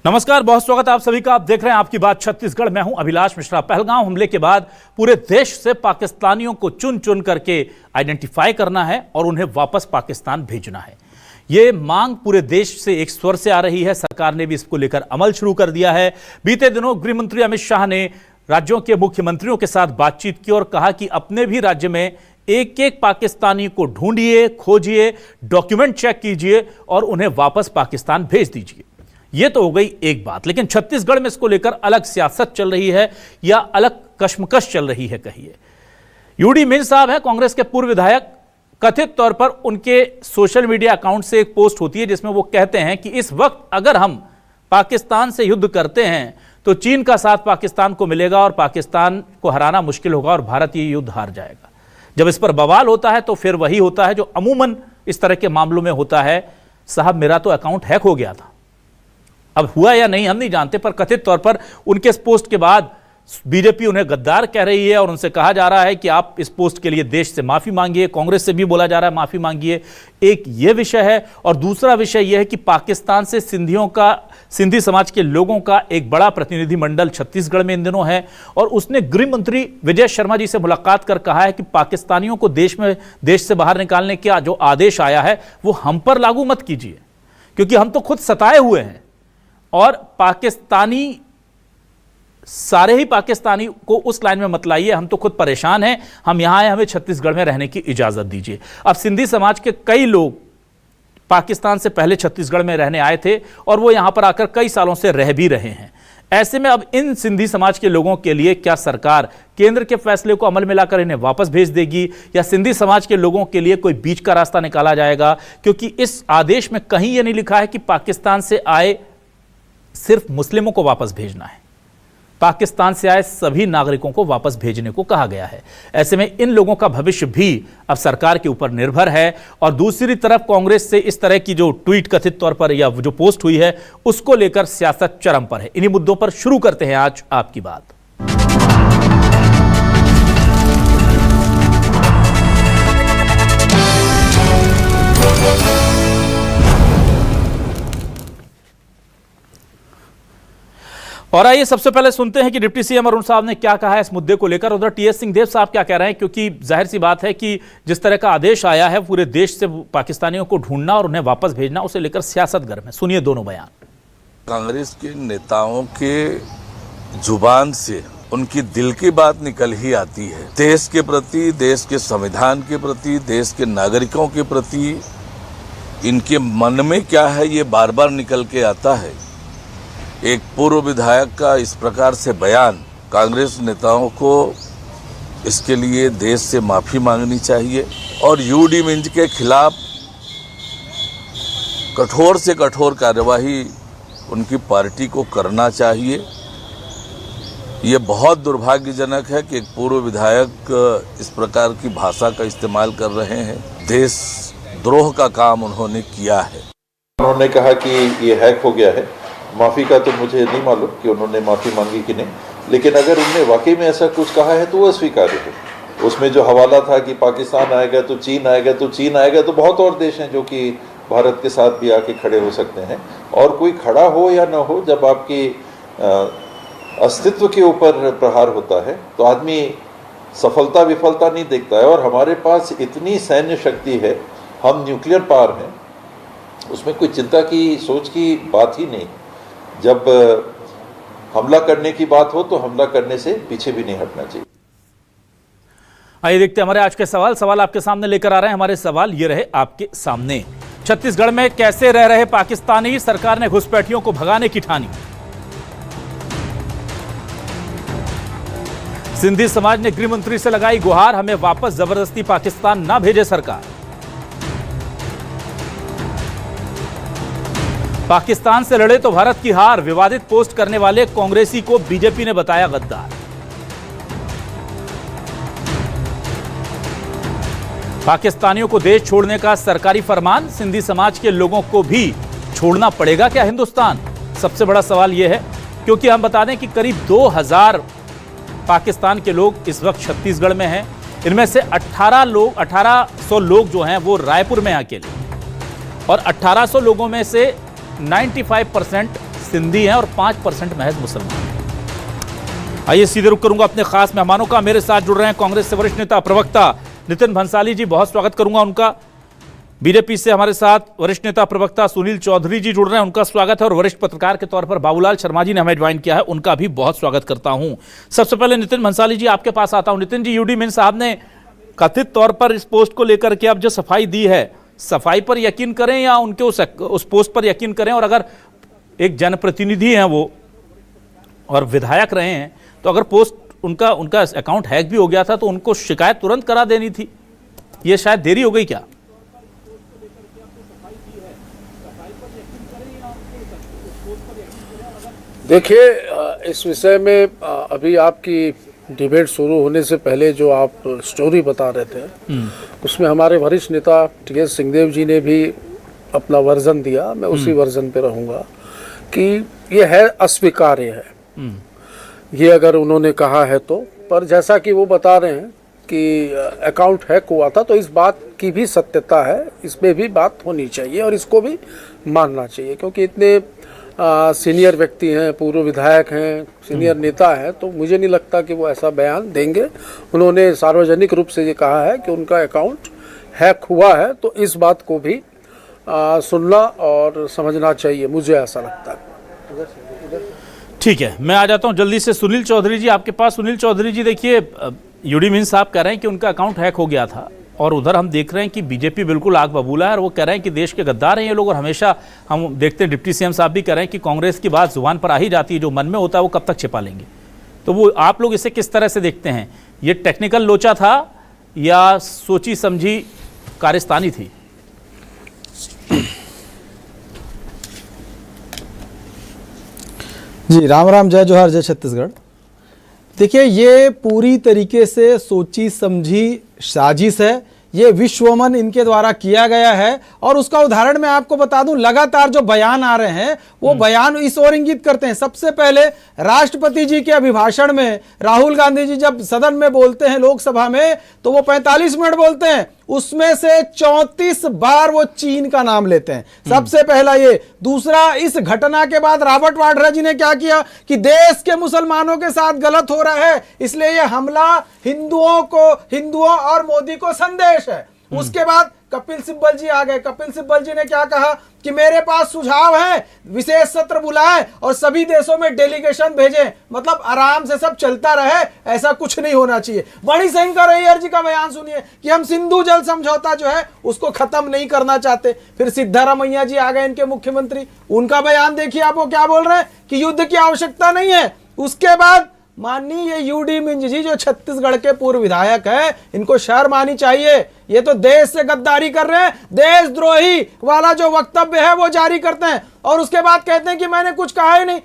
नमस्कार, बहुत स्वागत है आप सभी का। आप देख रहे हैं आपकी बात छत्तीसगढ़। मैं हूं अभिलाष मिश्रा। पहलगांव हमले के बाद पूरे देश से पाकिस्तानियों को चुन चुन करके आइडेंटिफाई करना है और उन्हें वापस पाकिस्तान भेजना है। ये मांग पूरे देश से एक स्वर से आ रही है। सरकार ने भी इसको लेकर अमल शुरू कर दिया है। बीते दिनों गृह मंत्री अमित शाह ने राज्यों के मुख्यमंत्रियों के साथ बातचीत की और कहा कि अपने भी राज्य में एक एक पाकिस्तानी को ढूंढिए, खोजिए, डॉक्यूमेंट चेक कीजिए और उन्हें वापस पाकिस्तान भेज दीजिए। यह तो हो गई एक बात, लेकिन छत्तीसगढ़ में इसको लेकर अलग सियासत चल रही है या अलग कश्मकश चल रही है कहिए। यूडी मिंज साहब हैं, कांग्रेस के पूर्व विधायक। कथित तौर पर उनके सोशल मीडिया अकाउंट से एक पोस्ट होती है जिसमें वो कहते हैं कि इस वक्त अगर हम पाकिस्तान से युद्ध करते हैं तो चीन का साथ पाकिस्तान को मिलेगा और पाकिस्तान को हराना मुश्किल होगा और भारत ये युद्ध हार जाएगा। जब इस पर बवाल होता है तो फिर वही होता है जो अमूमन इस तरह के मामलों में होता है, साहब मेरा तो अकाउंट हैक हो गया था। अब हुआ या नहीं हम नहीं जानते, पर कथित तौर पर उनके इस पोस्ट के बाद बीजेपी उन्हें गद्दार कह रही है और उनसे कहा जा रहा है कि आप इस पोस्ट के लिए देश से माफी मांगिए। कांग्रेस से भी बोला जा रहा है माफी मांगिए। एक ये विषय है और दूसरा विषय यह है कि पाकिस्तान से सिंधी समाज के लोगों का एक बड़ा प्रतिनिधिमंडल छत्तीसगढ़ में इन दिनों है और उसने गृह मंत्री विजय शर्मा जी से मुलाकात कर कहा है कि पाकिस्तानियों को देश से बाहर निकालने का जो आदेश आया है वो हम पर लागू मत कीजिए, क्योंकि हम तो खुद सताए हुए हैं और पाकिस्तानी सारे ही पाकिस्तानी को उस लाइन में मत लाइए, हम तो खुद परेशान हैं, हम यहां आए, हमें छत्तीसगढ़ में रहने की इजाजत दीजिए। अब सिंधी समाज के कई लोग पाकिस्तान से पहले छत्तीसगढ़ में रहने आए थे और वो यहां पर आकर कई सालों से रह भी रहे हैं। ऐसे में अब इन सिंधी समाज के लोगों के लिए क्या सरकार केंद्र के फैसले को अमल में लाकर इन्हें वापस भेज देगी या सिंधी समाज के लोगों के लिए कोई बीच का रास्ता निकाला जाएगा? क्योंकि इस आदेश में कहीं यह नहीं लिखा है कि पाकिस्तान से आए सिर्फ मुस्लिमों को वापस भेजना है, पाकिस्तान से आए सभी नागरिकों को वापस भेजने को कहा गया है। ऐसे में इन लोगों का भविष्य भी अब सरकार के ऊपर निर्भर है। और दूसरी तरफ कांग्रेस से इस तरह की जो ट्वीट कथित तौर पर या जो पोस्ट हुई है उसको लेकर सियासत चरम पर है। इन्हीं मुद्दों पर शुरू करते हैं आज आपकी बात। और आइए सबसे पहले सुनते हैं कि डिप्टी सीएम अरुण साहब ने क्या कहा है इस मुद्दे को लेकर। उधर टीएस सिंहदेव साहब क्या कह रहे हैं, क्योंकि जाहिर सी बात है कि जिस तरह का आदेश आया है पूरे देश से पाकिस्तानियों को ढूंढना और उन्हें वापस भेजना, उसे लेकर सियासत गर्म है। सुनिए दोनों बयान। कांग्रेस के नेताओं के जुबान से उनकी दिल की बात निकल ही आती है। देश के प्रति, देश के संविधान के प्रति, देश के नागरिकों के प्रति इनके मन में क्या है ये बार बार निकल के आता है। एक पूर्व विधायक का इस प्रकार से बयान, कांग्रेस नेताओं को इसके लिए देश से माफी मांगनी चाहिए और यूडी मिंज के खिलाफ कठोर से कठोर कार्यवाही उनकी पार्टी को करना चाहिए। ये बहुत दुर्भाग्यजनक है कि एक पूर्व विधायक इस प्रकार की भाषा का इस्तेमाल कर रहे हैं। देश द्रोह का काम उन्होंने किया है। उन्होंने कहा कि ये हैक हो गया है। माफ़ी का तो मुझे नहीं मालूम कि उन्होंने माफ़ी मांगी कि नहीं, लेकिन अगर उन्होंने वाकई में ऐसा कुछ कहा है तो वह स्वीकार्य है। उसमें जो हवाला था कि पाकिस्तान आएगा तो चीन आएगा, तो चीन आएगा तो बहुत और देश हैं जो कि भारत के साथ भी आके खड़े हो सकते हैं। और कोई खड़ा हो या ना हो, जब आपकी अस्तित्व के ऊपर प्रहार होता है तो आदमी सफलता विफलता नहीं देखता है। और हमारे पास इतनी सैन्य शक्ति है, हम न्यूक्लियर पावर हैं, उसमें कोई चिंता की सोच की बात ही नहीं। जब हमला करने की बात हो तो हमला करने से पीछे भी नहीं हटना चाहिए। आइए देखते हैं हमारे आज के सवाल आपके सामने लेकर आ रहे हैं। हमारे सवाल ये रहे आपके सामने। छत्तीसगढ़ में कैसे रह रहे पाकिस्तानी, सरकार ने घुसपैठियों को भगाने की ठानी। सिंधी समाज ने गृह मंत्री से लगाई गुहार, हमें वापस जबरदस्ती पाकिस्तान ना भेजे सरकार। पाकिस्तान से लड़े तो भारत की हार, विवादित पोस्ट करने वाले कांग्रेसी को बीजेपी ने बताया गद्दार। पाकिस्तानियों को देश छोड़ने का सरकारी फरमान, सिंधी समाज के लोगों को भी छोड़ना पड़ेगा क्या हिंदुस्तान? सबसे बड़ा सवाल यह है, क्योंकि हम बता दें कि करीब 2000 पाकिस्तान के लोग इस वक्त छत्तीसगढ़ में हैं। इनमें से 1800 लोग जो हैं वो रायपुर में अकेले, और 1800 लोगों में से 95% सिंधी हैं और 5% महज मुसलमान हैं। आइए सीधे रुख करूंगा अपने खास मेहमानों का। मेरे साथ जुड़ रहे हैं कांग्रेस से वरिष्ठ नेता प्रवक्ता नितिन भंसाली जी, बहुत स्वागत करूंगा उनका। बीजेपी से हमारे साथ वरिष्ठ नेता प्रवक्ता सुनील चौधरी जी जुड़ रहे हैं, उनका स्वागत है। और वरिष्ठ पत्रकार के तौर पर बाबूलाल शर्मा जी ने हमें ज्वाइन किया है, उनका भी बहुत स्वागत करता हूं। सबसे पहले नितिन भंसाली जी आपके पास आता हूं। नितिन जी, यूडी मिंज साहब ने कथित तौर पर इस पोस्ट को लेकर के अब जो सफाई दी है, सफाई पर यकीन करें या उनके उस पोस्ट पर यकीन करें? और अगर एक जनप्रतिनिधि हैं वो और विधायक रहे हैं, तो अगर पोस्ट उनका अकाउंट हैक भी हो गया था तो उनको शिकायत तुरंत करा देनी थी। ये शायद देरी हो गई क्या? देखिए, इस विषय में अभी आपकी डिबेट शुरू होने से पहले जो आप स्टोरी बता रहे थे उसमें हमारे वरिष्ठ नेता टी.एस. सिंहदेव जी ने भी अपना वर्जन दिया। मैं उसी वर्जन पे रहूँगा कि ये है अस्वीकार्य है, ये अगर उन्होंने कहा है तो। पर जैसा कि वो बता रहे हैं कि अकाउंट हैक हुआ था, तो इस बात की भी सत्यता है, इसमें भी बात होनी चाहिए और इसको भी मानना चाहिए, क्योंकि इतने सीनियर व्यक्ति हैं, पूर्व विधायक हैं, सीनियर नेता हैं, तो मुझे नहीं लगता कि वो ऐसा बयान देंगे। उन्होंने सार्वजनिक रूप से ये कहा है कि उनका अकाउंट हैक हुआ है, तो इस बात को भी सुनना और समझना चाहिए, मुझे ऐसा लगता है। ठीक है, मैं आ जाता हूं जल्दी से सुनील चौधरी जी आपके पास। सुनील चौधरी जी, देखिए, यूडी मिंज साहब कह रहे हैं कि उनका अकाउंट हैक हो गया था, और उधर हम देख रहे हैं कि बीजेपी बिल्कुल आग बबूला है और वो कह रहे हैं कि देश के गद्दार हैं ये लोग। और हमेशा हम देखते हैं डिप्टी सीएम साहब भी कह रहे हैं कि कांग्रेस की बात जुबान पर आ ही जाती है, जो मन में होता है वो कब तक छिपा लेंगे। तो वो आप लोग इसे किस तरह से देखते हैं? ये टेक्निकल लोचा था या सोची समझी कारस्तानी थी? जी, राम राम, जय जोहार, जय छत्तीसगढ़। देखिए, ये पूरी तरीके से सोची समझी साजिश है। ये विश्वमन इनके द्वारा किया गया है, और उसका उदाहरण मैं आपको बता दूं, लगातार जो बयान आ रहे हैं वो बयान इस ओर इंगित करते हैं। सबसे पहले राष्ट्रपति जी के अभिभाषण में राहुल गांधी जी जब सदन में बोलते हैं लोकसभा में, तो वो 45 मिनट बोलते हैं, उसमें से 34 बार वो चीन का नाम लेते हैं। सबसे पहला ये। दूसरा, इस घटना के बाद रॉबर्ट वाड्रा जी ने क्या किया कि देश के मुसलमानों के साथ गलत हो रहा है, इसलिए ये हमला हिंदुओं और मोदी को संदेश है। उसके बाद कपिल सिब्बल जी आ गए। कपिल सिब्बल जी ने क्या कहा कि मेरे पास सुझाव है, विशेष सत्र बुलाएं और सभी देशों में डेलीगेशन भेजें, मतलब आराम से सब चलता रहे, ऐसा कुछ नहीं होना चाहिए। मणिशंकर अय्यर जी का बयान सुनिए कि हम सिंधु जल समझौता जो है उसको खत्म नहीं करना चाहते। फिर सिद्धारमैया जी आ गए, इनके मुख्यमंत्री, उनका बयान देखिए आप, वो क्या बोल रहे हैं कि युद्ध की आवश्यकता नहीं है। उसके बाद माननीय यूडी मिंज जी जो छत्तीसगढ़ के पूर्व विधायक हैं, इनको शर्म आनी चाहिए। ये तो देश से गद्दारी कर रहे हैं, देशद्रोही वाला जो वक्तव्य है वो जारी करते हैं, और उसके बाद कहते हैं कि मैंने कुछ कहा ही नहीं।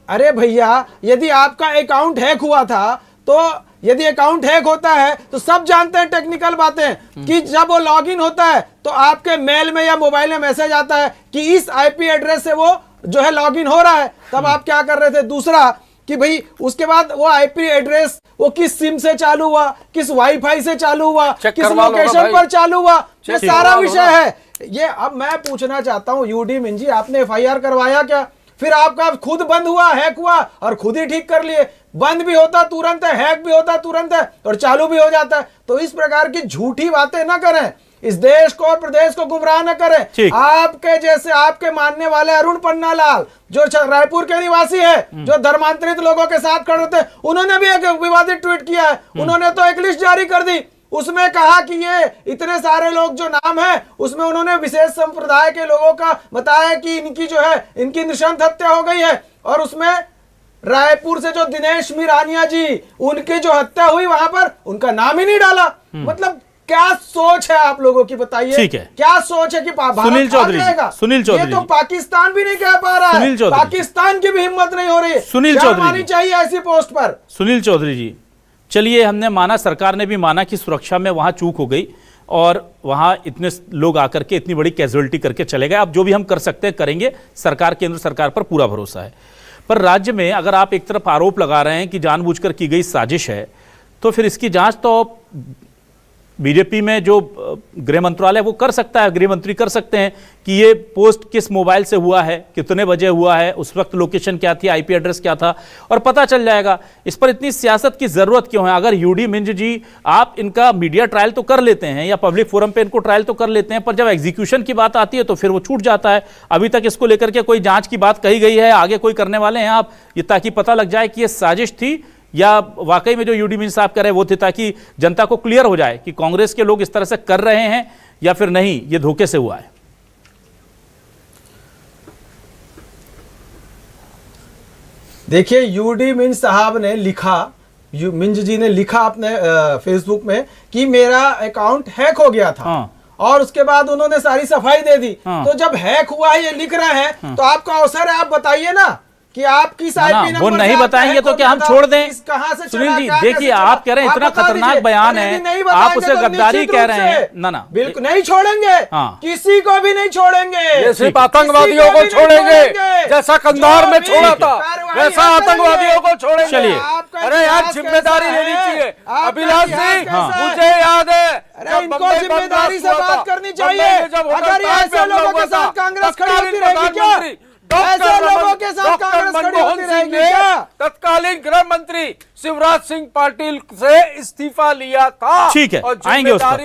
अरे भैया, यदि आपका अकाउंट हैक हुआ था, तो यदि अकाउंट हैक होता है तो सब जानते हैं टेक्निकल बातें कि जब वो लॉगिन होता है तो आपके मेल में या मोबाइल में मैसेज आता है कि इस आईपी एड्रेस से वो जो है लॉगिन हो रहा है। तब आप क्या कर रहे थे? दूसरा कि भाई उसके बाद वो आईपी एड्रेस वो किस सिम से चालू हुआ, किस वाईफाई से चालू हुआ, किस लोकेशन पर चालू हुआ, ये सारा विषय है। ये अब मैं पूछना चाहता हूं, यूडी मिंज जी, आपने एफआईआर करवाया क्या? फिर आपका खुद बंद हुआ, हैक हुआ और खुद ही ठीक कर लिए। बंद भी होता तुरंत है, हैक भी होता तुरंत है, और चालू भी हो जाता है। तो इस प्रकार की झूठी बातें ना करें, इस देश को और प्रदेश को गुमराह न करें। आपके जैसे आपके मानने वाले अरुण पन्नालाल जो रायपुर के निवासी है, जो धर्मांतरित लोगों के साथ खड़े थे, उन्होंने भी एक विवादित ट्वीट किया है। उन्होंने तो एक लिस्ट जारी कर दी, उसमें कहा कि ये इतने सारे लोग जो नाम है, उसमें उन्होंने विशेष संप्रदाय के लोगों का बताया कि इनकी जो है इनकी नृशंस हत्या हो गई है, और उसमें रायपुर से जो दिनेश मिरानिया जी उनकी जो हत्या हुई वहां पर उनका नाम ही नहीं डाला। मतलब क्या सोच है आप लोगों की, बताइए। ठीक है, क्या सोच है कि सुनील चौधरी, ये तो पाकिस्तान भी नहीं कह पा रहा है, पाकिस्तान की भी हिम्मत नहीं हो रही है। सुनील चौधरी चाहिए ऐसी पोस्ट पर। सुनील चौधरी जी, चलिए, हमने माना, सरकार ने भी माना कि सुरक्षा में वहां चूक हो गई और वहां इतने लोग आकर के इतनी बड़ी कैजुअलिटी करके चले गए। अब जो भी हम कर सकते हैं करेंगे, सरकार, केंद्र सरकार पर पूरा भरोसा है। पर राज्य में अगर आप एक तरफ आरोप लगा रहे हैं कि जानबूझकर की गई साजिश है, तो फिर इसकी जांच तो बीजेपी में जो गृह मंत्रालय वो कर सकता है, गृह मंत्री कर सकते हैं कि ये पोस्ट किस मोबाइल से हुआ है, कितने बजे हुआ है, उस वक्त लोकेशन क्या थी, आईपी एड्रेस क्या था, और पता चल जाएगा। इस पर इतनी सियासत की जरूरत क्यों है? अगर यूडी मिंज जी, आप इनका मीडिया ट्रायल तो कर लेते हैं या पब्लिक फोरम पे इनको ट्रायल तो कर लेते हैं, पर जब एग्जीक्यूशन की बात आती है तो फिर वो छूट जाता है। अभी तक इसको लेकर के कोई जांच की बात कही गई है, आगे कोई करने वाले हैं आप, ये ताकि पता लग जाए कि ये साजिश थी या वाकई में जो यूडी मिंज साहब कह रहे हैं वो थे, ताकि जनता को क्लियर हो जाए कि कांग्रेस के लोग इस तरह से कर रहे हैं या फिर नहीं, ये धोखे से हुआ है। देखिए, यूडी मिंज साहब ने लिखा, मिंज जी ने लिखा अपने फेसबुक में कि मेरा अकाउंट हैक हो गया था। हाँ। और उसके बाद उन्होंने सारी सफाई दे दी। हाँ। तो जब हैक हुआ है, ये लिख रहे हैं, तो आपका अवसर है, आप बताइए ना कि आप किस आईपी नंबर वो नहीं बताएंगे तो क्या हम छोड़ दें? सुनील जी देखिए, आप कह रहे हैं इतना खतरनाक बयान है, आप उसे गद्दारी कह रहे हैं। ना बिल्कुल नहीं छोड़ेंगे। हाँ। किसी को भी नहीं छोड़ेंगे। सिर्फ आतंकवादियों को छोड़ेंगे, जैसा कंधार में छोड़ा था वैसा आतंकवादियों को छोड़ेंगे। चलिए, अरे यार जिम्मेदारी लेनी चाहिए। अभिलाष जी, मुझे याद है इनको जिम्मेदारी से बात करनी चाहिए। अगर ये ऐसे लोगों के साथ कांग्रेस खड़ी होती रहेगी क्या? ऐसे लोगों के साथ कांग्रेस खड़ी होती रहेगी क्या? तत्कालीन गृह मंत्री शिवराज सिंह पाटिल से इस्तीफा लिया था। ठीक है, आएंगे उस पर,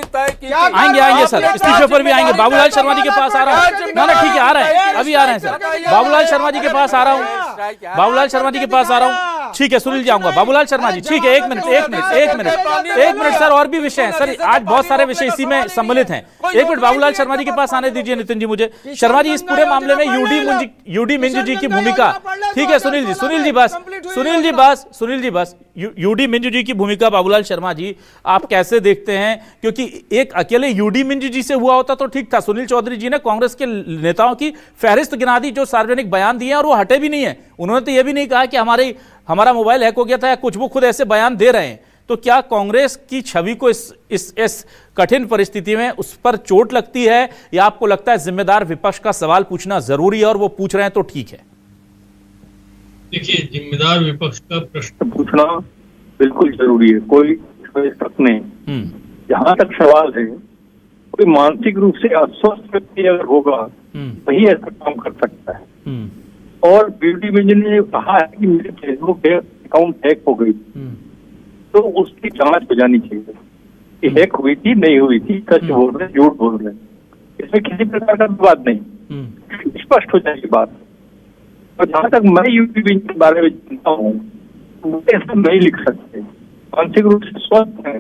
आएंगे आएंगे सर, इस्तीफे पर भी आएंगे। बाबूलाल शर्मा जी के पास आ रहा हूँ। ना ठीक है, आ रहा है, अभी आ रहे हैं सर। बाबूलाल शर्मा जी के पास आ रहा हूँ, बाबूलाल शर्मा जी के पास आ रहा हूँ। ठीक है, सुनील जी आऊंगा। बाबूलाल शर्मा जी, ठीक है, एक मिनट सर, और भी विषय है सर, आज बहुत सारे विषय इसी में सम्मिलित हैं। एक मिनट बाबूलाल शर्मा जी के पास आने दीजिए नितिन जी मुझे। शर्मा जी, इस पूरे मामले में यूडी मिंज जी की भूमिका, ठीक है सुनील जी बस, यूडी मिंज जी की भूमिका बाबूलाल शर्मा जी आप कैसे देखते हैं? क्योंकि एक अकेले यूडी मिंज जी से हुआ होता तो ठीक था। सुनील चौधरी जी ने कांग्रेस के नेताओं की फहरिस्त गिना दी जो सार्वजनिक बयान दिए और वो हटे भी नहीं है। उन्होंने तो यह भी नहीं कहा कि हमारा मोबाइल हैक हो गया था या कुछ, वो खुद ऐसे बयान दे रहे हैं। तो क्या कांग्रेस की छवि को इस कठिन परिस्थिति में उस पर चोट लगती है, या आपको लगता है जिम्मेदार विपक्ष का सवाल पूछना जरूरी है और वो पूछ रहे हैं तो ठीक है? देखिए, जिम्मेदार विपक्ष का प्रश्न पूछना बिल्कुल जरूरी है, कोई शक नहीं। जहां तक सवाल है, कोई मानसिक रूप से अस्वस्थ व्यक्ति अगर होगा वही ऐसा काम कर सकता है। और ब्यूटी मिंज ने कहा है कि मेरे फेसबुक अकाउंट हैक हो गई, तो उसकी जांच हो जानी चाहिए कि हैक हुई थी नहीं हुई थी, सच बोल रहे झूठ बोल रहे, इसमें किसी प्रकार का विवाद नहीं, स्पष्ट हो जाएगी बात। और जहां तक मैं यूपी मिंज के बारे में जानता हूँ, मुझे ऐसा नहीं लिख सकते। मानसिक रूप से स्वस्थ है,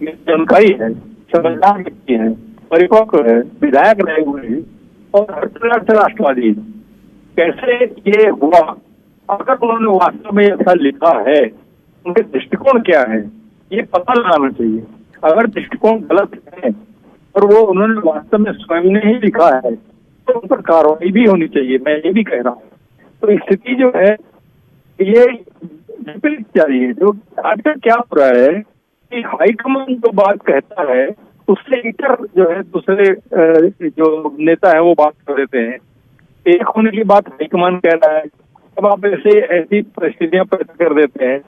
जानकारी है, समझदार व्यक्ति है, परिपक्व है, विधायक रहे हुए और हर तरह से राष्ट्रवादी। कैसे ये हुआ? अगर उन्होंने वास्तव में ऐसा लिखा है, उनके दृष्टिकोण क्या है, ये पता लगाना चाहिए। अगर दृष्टिकोण गलत है और वो उन्होंने वास्तव में स्वयं ने ही लिखा है, तो उन पर कार्रवाई भी होनी चाहिए। मैं ये भी कह रहा हूँ। तो स्थिति जो है ये विपरीत जारी है। जो आजकल क्या हो रहा है कि हाईकमान जो बात कहता है उससे इतर जो है दूसरे जो नेता है वो बात कर देते हैं। एक होने की बात हाईकमान कह रहा है, अब आप ऐसी परिस्थितियां पैदा कर देते हैं।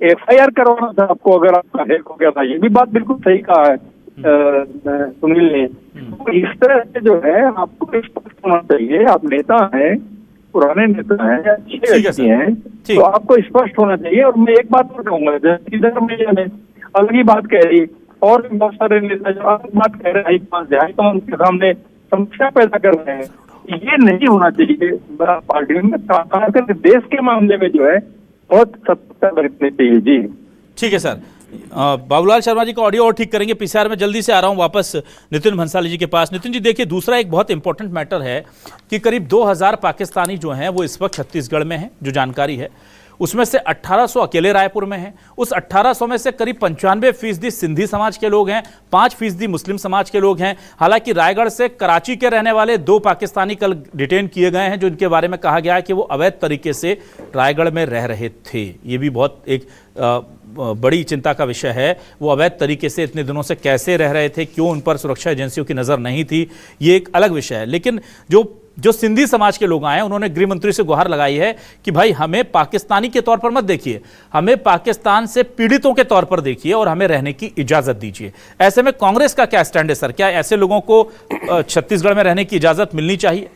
FIR करवाना था आपको अगर आपका हैक हो गया था, ये भी बात बिल्कुल सही कहा है सुनील ने। तो इस तरह से जो है आपको स्पष्ट होना चाहिए। आप नेता हैं, पुराने नेता हैं, अच्छे व्यक्ति हैं, तो आपको स्पष्ट होना चाहिए। और मैं एक बात और कहूंगा, इधर में अलग ही बात कह रही, और भी बहुत सारे नेता जो अलग बात कह रहे हैं, हाईकमान के सामने समस्या पैदा कर रहे हैं। ये नहीं होना चाहिए पार्टी में। देश के मामले में जो है बहुत सतर्कता बरतनी चाहिए। जी ठीक है सर, बाबूलाल शर्मा जी का ऑडियो और ठीक करेंगे। पीसीआर में जल्दी से आ रहा हूं वापस नितिन भंसाली जी के पास। नितिन जी देखिए, दूसरा एक बहुत इंपॉर्टेंट मैटर है कि करीब 2000 पाकिस्तानी जो हैं वो इस वक्त छत्तीसगढ़ में हैं, जो जानकारी है। उसमें से 1800 अकेले रायपुर में हैं। उस 1800 में से करीब 95% सिंधी समाज के लोग हैं, 5% मुस्लिम समाज के लोग हैं। हालांकि रायगढ़ से कराची के रहने वाले 2 पाकिस्तानी कल डिटेन किए गए हैं, जो इनके बारे में कहा गया है कि वो अवैध तरीके से रायगढ़ में रह रहे थे। ये भी बहुत एक बड़ी चिंता का विषय है। वो अवैध तरीके से इतने दिनों से कैसे रह रहे थे, क्यों उन पर सुरक्षा एजेंसियों की नज़र नहीं थी, ये एक अलग विषय है। लेकिन जो जो सिंधी समाज के लोग आए हैं उन्होंने गृह मंत्री से गुहार लगाई है कि भाई हमें पाकिस्तानी के तौर पर मत देखिए, हमें पाकिस्तान से पीड़ितों के तौर पर देखिए और हमें रहने की इजाजत दीजिए। ऐसे में कांग्रेस का क्या स्टैंड है सर? क्या ऐसे लोगों को छत्तीसगढ़ में रहने की इजाजत मिलनी चाहिए?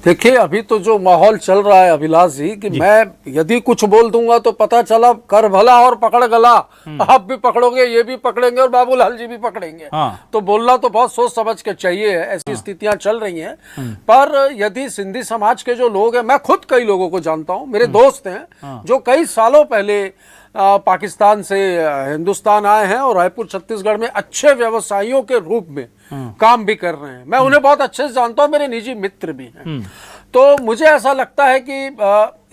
देखिए, अभी तो जो माहौल चल रहा है अभिलाष जी कि मैं यदि कुछ बोल दूंगा तो पता चला कर भला और पकड़ गला, आप भी पकड़ोगे, ये भी पकड़ेंगे और बाबूलाल जी भी पकड़ेंगे। तो बोलना तो बहुत सोच समझ के चाहिए, ऐसी स्थितियां चल रही हैं। पर यदि सिंधी समाज के जो लोग हैं, मैं खुद कई लोगों को जानता हूं, मेरे दोस्त हैं जो कई सालों पहले पाकिस्तान से हिंदुस्तान आए हैं और रायपुर छत्तीसगढ़ में अच्छे व्यवसायियों के रूप में काम भी कर रहे हैं। मैं उन्हें बहुत अच्छे से जानता हूं, मेरे निजी मित्र भी हैं। तो मुझे ऐसा लगता है कि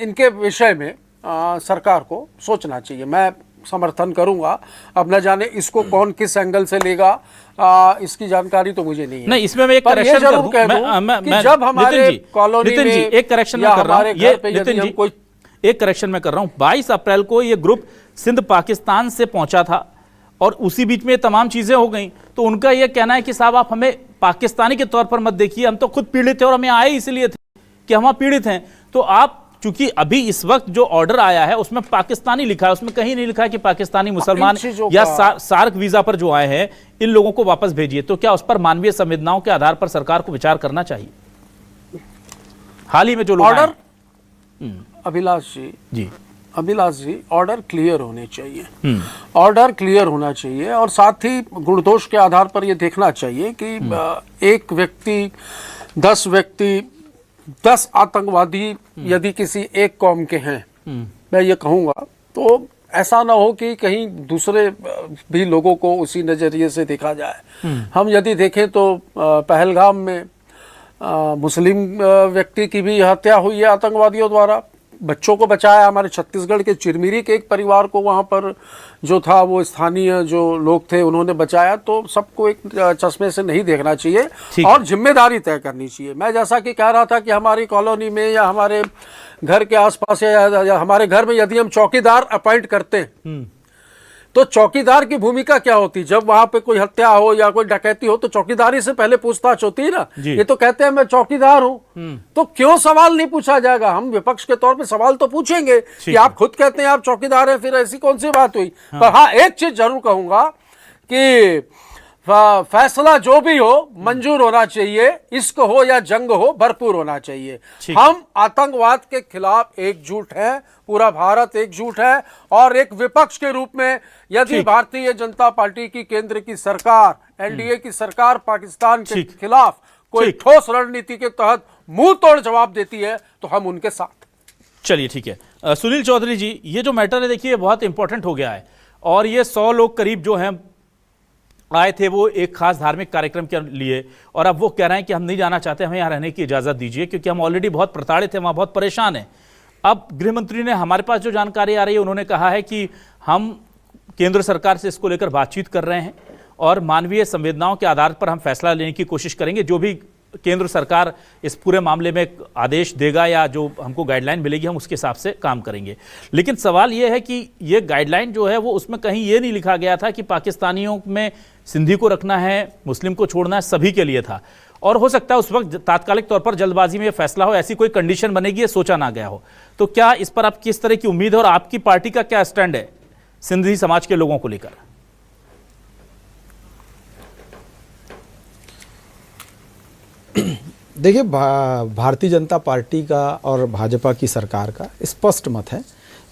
इनके विषय में सरकार को सोचना चाहिए। मैं समर्थन करूंगा। अब न जाने इसको कौन किस एंगल से लेगा, इसकी जानकारी तो मुझे नहीं है। नहीं, इसमें मैं एक करेक्शन कर दूं कि जब हमारे कॉलोनी में एक करेक्शन में कर रहा हूं, ये नितिन जी कोई एक करेक्शन में कर रहा हूं, 22 अप्रैल को ये ग्रुप सिंध पाकिस्तान से पहुंचा था और उसी बीच में ये तमाम चीजें हो गई। तो उनका ये कहना है कि साहब आप हमें पाकिस्तानी के तौर पर मत देखिए, हम तो खुद पीड़ित थे और हमें आए इसलिए थे कि हम पीड़ित हैं। तो आप चूंकि अभी इस वक्त जो ऑर्डर आया है उसमें पाकिस्तानी लिखा है, उसमें कहीं नहीं लिखा है कि पाकिस्तानी मुसलमान या सार्क वीजा पर जो आए हैं इन लोगों को वापस भेजिए। तो क्या उस पर मानवीय संवेदनाओं के आधार पर सरकार को विचार करना चाहिए? हाल ही में जो ऑर्डर अभिलाष जी ऑर्डर क्लियर होने चाहिए, ऑर्डर क्लियर होना चाहिए और साथ ही गुणदोष के आधार पर यह देखना चाहिए कि एक व्यक्ति 10 व्यक्ति 10 आतंकवादी यदि किसी एक कौम के हैं, मैं ये कहूँगा, तो ऐसा ना हो कि कहीं दूसरे भी लोगों को उसी नज़रिए से देखा जाए। हम यदि देखें तो पहलगाम में मुस्लिम व्यक्ति की भी हत्या हुई है आतंकवादियों द्वारा, बच्चों को बचाया। हमारे छत्तीसगढ़ के चिरमिरी के एक परिवार को वहाँ पर जो था वो स्थानीय जो लोग थे उन्होंने बचाया। तो सबको एक चश्मे से नहीं देखना चाहिए और जिम्मेदारी तय करनी चाहिए। मैं जैसा कि कह रहा था कि हमारी कॉलोनी में या हमारे घर के आसपास या हमारे घर में यदि हम चौकीदार अपॉइंट करते हैं तो चौकीदार की भूमिका क्या होती? जब वहां पे कोई हत्या हो या कोई डकैती हो तो चौकीदारी से पहले पूछताछ होती है ना। ये तो कहते हैं मैं चौकीदार हूं, तो क्यों सवाल नहीं पूछा जाएगा? हम विपक्ष के तौर पे सवाल तो पूछेंगे कि आप खुद कहते हैं आप चौकीदार हैं, फिर ऐसी कौन सी बात हुई? पर हाँ, एक चीज जरूर कहूंगा कि फैसला जो भी हो मंजूर होना चाहिए, इश्क हो या जंग हो भरपूर होना चाहिए। हम आतंकवाद के खिलाफ एकजुट हैं, पूरा भारत एकजुट है और एक विपक्ष के रूप में यदि भारतीय जनता पार्टी की केंद्र की सरकार, एनडीए की सरकार पाकिस्तान के खिलाफ कोई ठोस रणनीति के तहत मुंह तोड़ जवाब देती है तो हम उनके साथ। चलिए ठीक है। सुनील चौधरी जी, ये जो मैटर है देखिए बहुत इंपॉर्टेंट हो गया है और ये 100 लोग करीब जो हैं आए थे वो एक खास धार्मिक कार्यक्रम के लिए और अब वो कह रहे हैं कि हम नहीं जाना चाहते, हमें यहाँ रहने की इजाज़त दीजिए क्योंकि हम ऑलरेडी बहुत प्रताड़ित हैं, वहाँ बहुत परेशान हैं। अब गृह मंत्री ने हमारे पास जो जानकारी आ रही है उन्होंने कहा है कि हम केंद्र सरकार से इसको लेकर बातचीत कर रहे हैं और मानवीय संवेदनाओं के आधार पर हम फैसला लेने की कोशिश करेंगे। जो भी केंद्र सरकार इस पूरे मामले में आदेश देगा या जो हमको गाइडलाइन मिलेगी हम उसके हिसाब से काम करेंगे। लेकिन सवाल यह है कि ये गाइडलाइन जो है वो उसमें कहीं ये नहीं लिखा गया था कि पाकिस्तानियों में सिंधी को रखना है, मुस्लिम को छोड़ना है, सभी के लिए था। और हो सकता है उस वक्त तात्कालिक तौर पर जल्दबाजी में यह फैसला हो, ऐसी कोई कंडीशन बनेगी ये सोचा ना गया हो। तो क्या इस पर आप किस तरह की उम्मीद है और आपकी पार्टी का क्या स्टैंड है सिंधी समाज के लोगों को लेकर? देखिए, भारतीय जनता पार्टी का और भाजपा की सरकार का स्पष्ट मत है।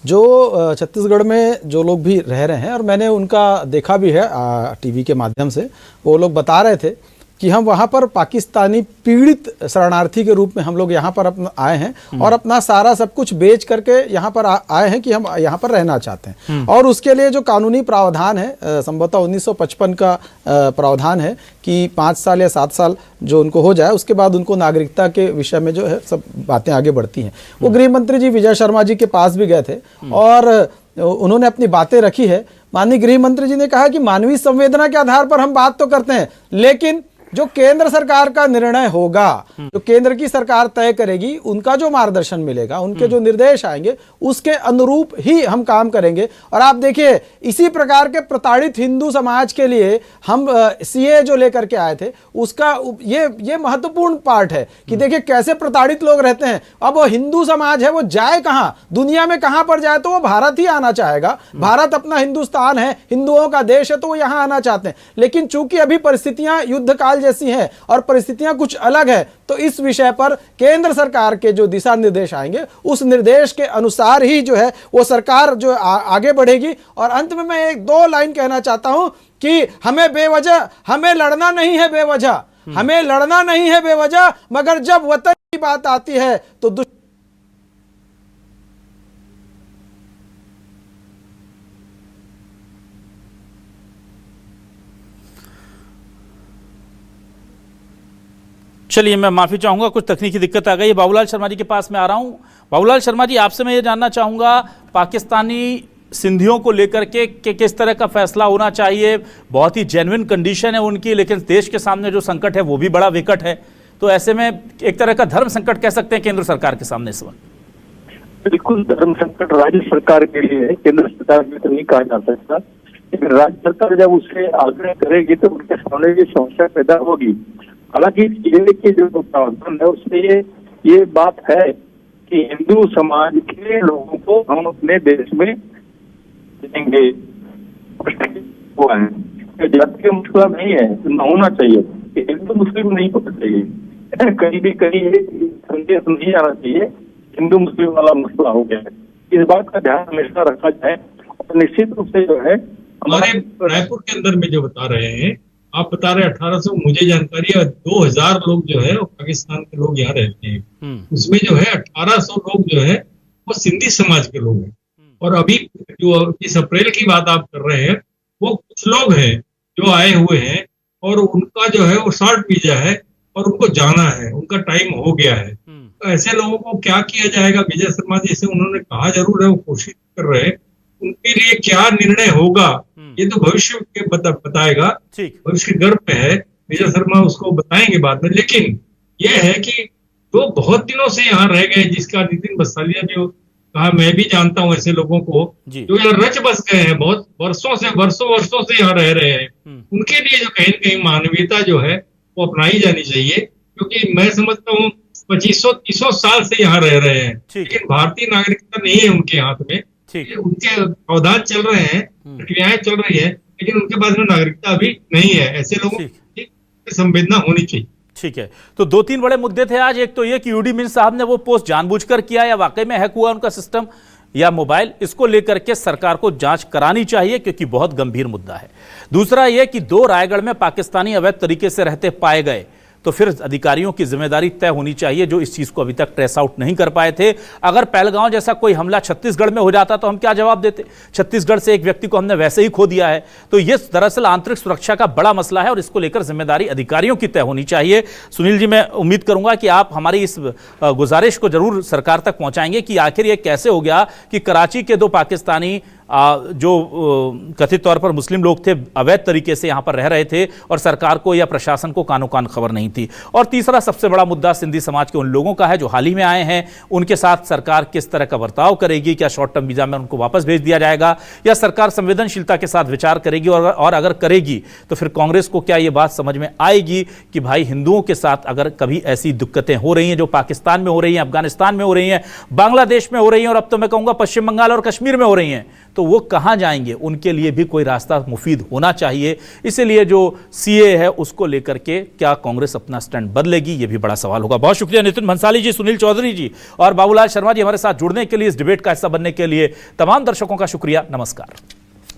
जो छत्तीसगढ़ में जो लोग भी रह रहे हैं और मैंने उनका देखा भी है टीवी के माध्यम से, वो लोग बता रहे थे कि हम वहाँ पर पाकिस्तानी पीड़ित शरणार्थी के रूप में हम लोग यहाँ पर अपना आए हैं और अपना सारा सब कुछ बेच करके यहाँ पर आए हैं कि हम यहाँ पर रहना चाहते हैं। और उसके लिए जो कानूनी प्रावधान है, संभवतः 1955 का प्रावधान है कि 5 साल या 7 साल जो उनको हो जाए उसके बाद उनको नागरिकता के विषय में जो है सब बातें आगे बढ़ती हैं। वो गृह मंत्री जी विजय शर्मा जी के पास भी गए थे और उन्होंने अपनी बातें रखी है। माननीय गृह मंत्री जी ने कहा कि मानवीय संवेदना के आधार पर हम बात तो करते हैं, लेकिन जो केंद्र सरकार का निर्णय होगा, जो केंद्र की सरकार तय करेगी, उनका जो मार्गदर्शन मिलेगा, उनके जो निर्देश आएंगे, उसके अनुरूप ही हम काम करेंगे। और आप देखिए, इसी प्रकार के प्रताड़ित हिंदू समाज के लिए हम सीए जो लेकर के आए थे, उसका ये महत्वपूर्ण पार्ट है कि देखिए कैसे प्रताड़ित लोग रहते हैं। अब वो हिंदू समाज है, वो जाए कहां, दुनिया में कहां पर जाए, तो वो भारत ही आना चाहेगा। भारत अपना हिंदुस्तान है, हिंदुओं का देश है, तो वो यहां आना चाहते हैं। लेकिन चूंकि अभी परिस्थितियां युद्ध काल जैसी हैं और परिस्थितियां कुछ अलग है, तो इस विषय पर केंद्र सरकार के जो दिशा निर्देश आएंगे, उस निर्देश के अनुसार ही जो है वो सरकार जो आगे बढ़ेगी। और अंत में मैं एक दो लाइन कहना चाहता हूं कि हमें लड़ना नहीं है बेवजह, हमें लड़ना नहीं है बेवजह, मगर जब वतन की बात आती है तो चलिए, मैं माफी चाहूंगा, कुछ तकनीकी दिक्कत आ गई। बाबूलाल शर्मा जी के पास मैं आ रहा हूं। बाबूलाल शर्मा जी, आपसे मैं ये जानना चाहूंगा, पाकिस्तानी सिंधियों को लेकर के किस तरह का फैसला होना चाहिए। बहुत ही जेन्युइन कंडीशन है उनकी, लेकिन देश के सामने जो संकट है वो भी बड़ा विकट है। तो ऐसे में एक तरह का धर्म संकट कह सकते हैं केंद्र सरकार के सामने इस वक्त। बिल्कुल, धर्म संकट राज्य सरकार के लिए है, केंद्र सरकार के तो नहीं कहा जा सकता। लेकिन राज्य सरकार जब उसे आग्रह करेगी तो उनके सामने भी समस्या पैदा होगी। हालांकि सीए के जो प्रावधान है उसमें ये बात है कि हिंदू समाज के लोगों को हम अपने देश में देंगे। हुआ है, जाति का मसला नहीं है, न होना चाहिए कि हिंदू मुस्लिम नहीं होना चाहिए। कहीं भी कहीं संदेश नहीं आना चाहिए हिंदू मुस्लिम वाला मसला हो गया है। इस बात का ध्यान हमेशा रखा जाए। और निश्चित रूप से जो है हमारे रायपुर के अंदर में जो बता रहे हैं, आप बता रहे 1800, मुझे जानकारी है 2000 लोग जो है वो पाकिस्तान के लोग यहाँ रहते हैं। उसमें जो है 1800 लोग जो है वो सिंधी समाज के लोग हैं। और अभी जो इस अप्रैल की बात आप कर रहे हैं, वो कुछ लोग हैं जो आए हुए हैं और उनका जो है वो शॉर्ट वीजा है और उनको जाना है, उनका टाइम हो गया है। तो ऐसे लोगों को क्या किया जाएगा? विजय शर्मा जी से उन्होंने कहा जरूर है, वो कोशिश कर रहे हैं। उनके लिए क्या निर्णय होगा ये तो भविष्य के बताएगा, भविष्य के गर्भ में है, विजय शर्मा उसको बताएंगे बाद में। लेकिन यह है कि जो बहुत दिनों से यहाँ रह गए, जिसका नितिन बसालिया जो कहा, मैं भी जानता हूँ ऐसे लोगों को जो यहाँ रच बस गए हैं, बहुत वर्षों से यहाँ रह रहे हैं, उनके लिए जो कहीं न कहीं मानवीयता जो है वो अपनाई जानी चाहिए। क्योंकि मैं समझता हूँ 2500-3000 साल से यहाँ रह रहे हैं, लेकिन भारतीय नागरिकता नहीं है उनके हाथ में। उनके प्रावधान चल रहे हैं, प्रक्रियाएं चल रही है, लेकिन उनके पास में नागरिकता अभी नहीं है। ऐसे लोगों की संवेदना होनी चाहिए। ठीक है, तो 2-3 बड़े मुद्दे थे आज। एक तो ये कि यूडी मिंज साहब ने वो पोस्ट जानबूझकर किया या वाकई में हैक हुआ उनका सिस्टम या मोबाइल, इसको लेकर के सरकार को जांच करानी चाहिए क्योंकि बहुत गंभीर मुद्दा है। दूसरा यह कि 2 रायगढ़ में पाकिस्तानी अवैध तरीके से रहते पाए गए, तो फिर अधिकारियों की जिम्मेदारी तय होनी चाहिए जो इस चीज को अभी तक ट्रेस आउट नहीं कर पाए थे। अगर पहलगांव जैसा कोई हमला छत्तीसगढ़ में हो जाता तो हम क्या जवाब देते? छत्तीसगढ़ से एक व्यक्ति को हमने वैसे ही खो दिया है। तो ये दरअसल आंतरिक सुरक्षा का बड़ा मसला है और इसको लेकर जिम्मेदारी अधिकारियों की तय होनी चाहिए। सुनील जी, मैं उम्मीद करूंगा कि आप हमारी इस गुजारिश को जरूर सरकार तक पहुंचाएंगे कि आखिर ये कैसे हो गया कि कराची के 2 पाकिस्तानी जो कथित तौर पर मुस्लिम लोग थे, अवैध तरीके से यहां पर रह रहे थे और सरकार को या प्रशासन को कानो कान खबर नहीं थी। और तीसरा सबसे बड़ा मुद्दा सिंधी समाज के उन लोगों का है जो हाल ही में आए हैं, उनके साथ सरकार किस तरह का बर्ताव करेगी? क्या शॉर्ट टर्म वीजा में उनको वापस भेज दिया जाएगा या सरकार संवेदनशीलता के साथ विचार करेगी? और अगर करेगी तो फिर कांग्रेस को क्या यह बात समझ में आएगी कि भाई हिंदुओं के साथ अगर कभी ऐसी दिक्कतें हो रही हैं जो पाकिस्तान में हो रही हैं, अफगानिस्तान में हो रही हैं, बांग्लादेश में हो रही हैं और अब तो मैं कहूंगा पश्चिम बंगाल और कश्मीर में हो रही हैं, तो वो कहां जाएंगे? उनके लिए भी कोई रास्ता मुफीद होना चाहिए। इसीलिए जो सीए है उसको लेकर के क्या कांग्रेस अपना स्टैंड बदलेगी, ये भी बड़ा सवाल होगा। बहुत शुक्रिया नितिन भंसाली जी, सुनील चौधरी जी और बाबूलाल शर्मा जी हमारे साथ जुड़ने के लिए, इस डिबेट का हिस्सा बनने के लिए। तमाम दर्शकों का शुक्रिया। नमस्कार।